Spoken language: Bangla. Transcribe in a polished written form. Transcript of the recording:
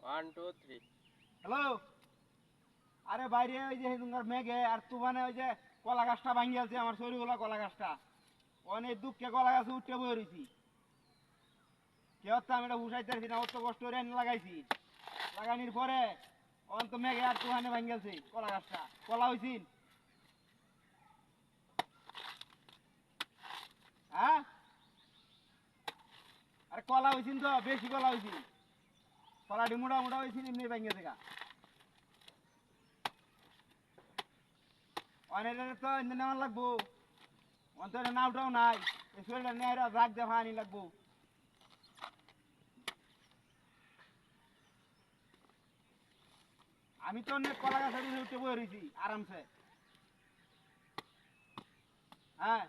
One two three. হ্যালো। আরে বাইরে ওই যে তোমার মেঘে আর তুফানে ওই যে কলা গাছটা ভাঙি আছে আমার শরীরগুলা কলা গাছটা অনেক দুঃখে কলা গাছে উঠে বয়ে রয়েছি কেউ তো আমি এটা উঠাইতে পারছি না অত কষ্ট করে এনে লাগাইছি লাগানির পরে অন্ত মেঘে আর তুফানে ভাঙি গেছে কলা গাছটা কলা হয়েছিল হ্যাঁ আরে কলা হয়েছিল তো বেশি কলা হয়েছিল কলাটি মোটা মোটা হয়েছিল এমনি ভাঙি গেছে গা অনেক তো এনে নেওয়ার লাগবো অন্তরে নাওটাও নাই এই শরীরটা নেয় রাগ দেখা আনি লাগবো আমি তো অনেক কলা গাছের উঠে বয়ে রয়েছি আরামসে হ্যাঁ